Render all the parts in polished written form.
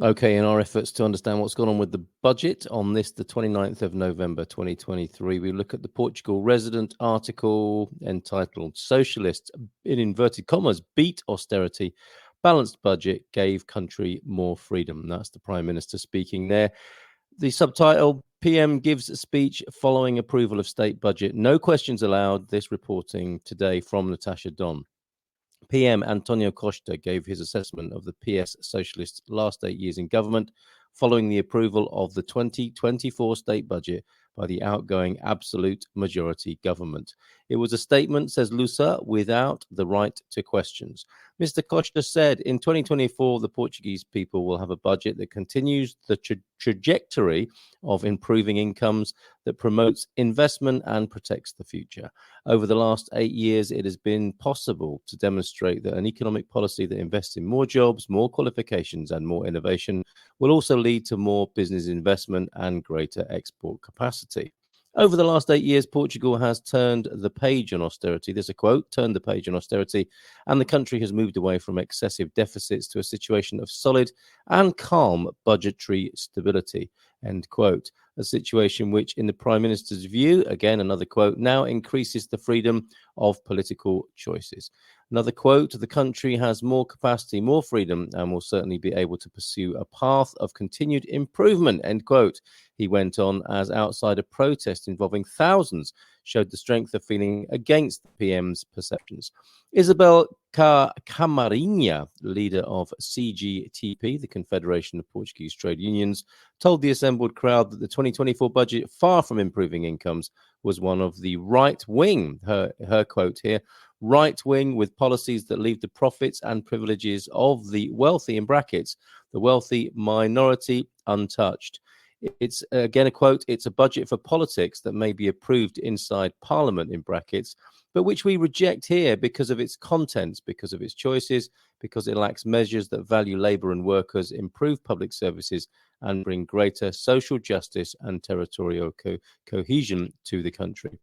Okay, in our efforts to understand what's gone on with the budget on this, the 29th of November 2023, we look at the Portugal Resident article entitled Socialists, in inverted commas, beat austerity, balanced budget gave country more freedom. That's the Prime Minister speaking there. The subtitle, PM gives a speech following approval of state budget. No questions allowed. This reporting today from Natasha Don. PM Antonio Costa gave his assessment of the PS Socialists' last 8 years in government following the approval of the 2024 state budget by the outgoing absolute majority government. It was a statement, says Lusa, without the right to questions. Mr. Costa said in 2024, the Portuguese people will have a budget that continues the trajectory of improving incomes, that promotes investment and protects the future. Over the last 8 years, it has been possible to demonstrate that an economic policy that invests in more jobs, more qualifications, and more innovation will also lead to more business investment and greater export capacity. Over the last 8 years, Portugal has turned the page on austerity. There's a quote, turned the page on austerity, and the country has moved away from excessive deficits to a situation of solid and calm budgetary stability, end quote. A situation which, in the Prime Minister's view, again, another quote, now increases the freedom of political choices. Another quote, the country has more capacity, more freedom, and will certainly be able to pursue a path of continued improvement, end quote. He went on as outside a protest involving thousands showed the strength of feeling against the PM's perceptions. Isabel Camarinha, leader of CGTP, the Confederation of Portuguese Trade Unions, told the assembled crowd that the 2024 budget, far from improving incomes, was one of the right wing, her quote here, right wing with policies that leave the profits and privileges of the wealthy, in brackets, the wealthy minority, untouched. It's again a quote, it's a budget for politics that may be approved inside Parliament, in brackets, but which we reject here because of its contents, because of its choices, because it lacks measures that value labour and workers, improve public services, and bring greater social justice and territorial cohesion to the country.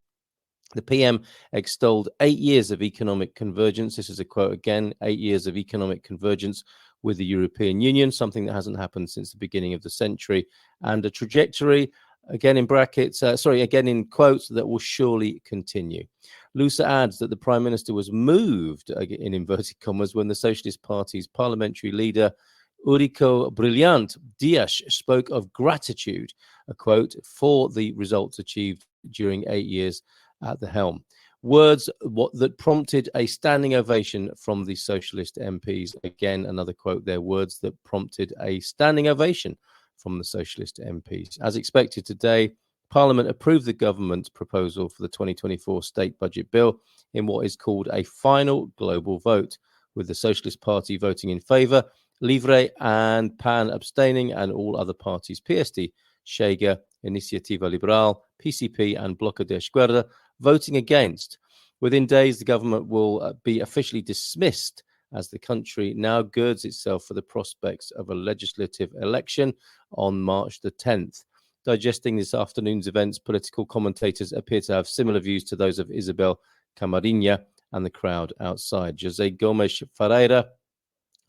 The PM extolled 8 years of economic convergence. This is a quote again, 8 years of economic convergence with the European Union, something that hasn't happened since the beginning of the century, and a trajectory, again in brackets, again in quotes, that will surely continue. Lusa adds that the Prime Minister was moved, in inverted commas, when the Socialist Party's parliamentary leader, Eurico Brilhante Dias, spoke of gratitude, a quote, for the results achieved during 8 years at the helm. Words that prompted a standing ovation from the Socialist MPs. Again, another quote there, words that prompted a standing ovation from the Socialist MPs. As expected today, Parliament approved the government's proposal for the 2024 state budget bill in what is called a final global vote, with the Socialist Party voting in favour, Livre and PAN abstaining, and all other parties, PSD, Chega, Iniciativa Liberal, PCP, and Bloco de Esquerda, voting against. Within days, the government will be officially dismissed as the country now girds itself for the prospects of a legislative election on March the 10th. Digesting this afternoon's events, political commentators appear to have similar views to those of Isabel Camarinha and the crowd outside. José Gomes Ferreira,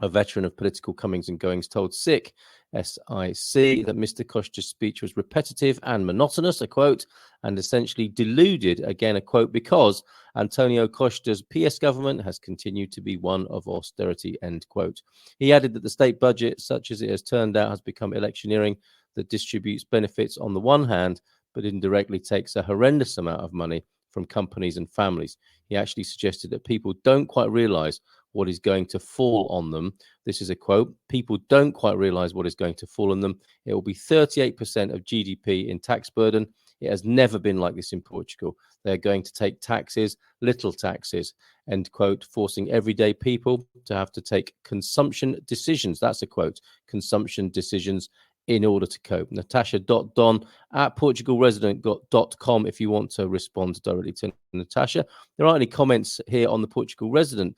a veteran of political comings and goings, told SIC that Mr. Costa's speech was repetitive and monotonous, a quote, and essentially deluded, again a quote, because Antonio Costa's PS government has continued to be one of austerity, end quote. He added that the state budget, such as it has turned out, has become electioneering that distributes benefits on the one hand, but indirectly takes a horrendous amount of money from companies and families. He actually suggested that people don't quite realize what is going to fall on them. This is a quote. People don't quite realize what is going to fall on them. It will be 38% of GDP in tax burden. It has never been like this in Portugal. They're going to take taxes, little taxes, end quote, forcing everyday people to have to take consumption decisions. That's a quote, consumption decisions in order to cope. Natasha.don at portugalresident.com if you want to respond directly to Natasha. There aren't any comments here on the Portugal Resident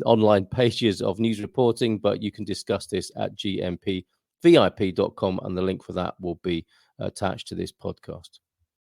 online pages of news reporting, but you can discuss this at gmpvip.com, and the link for that will be attached to this podcast.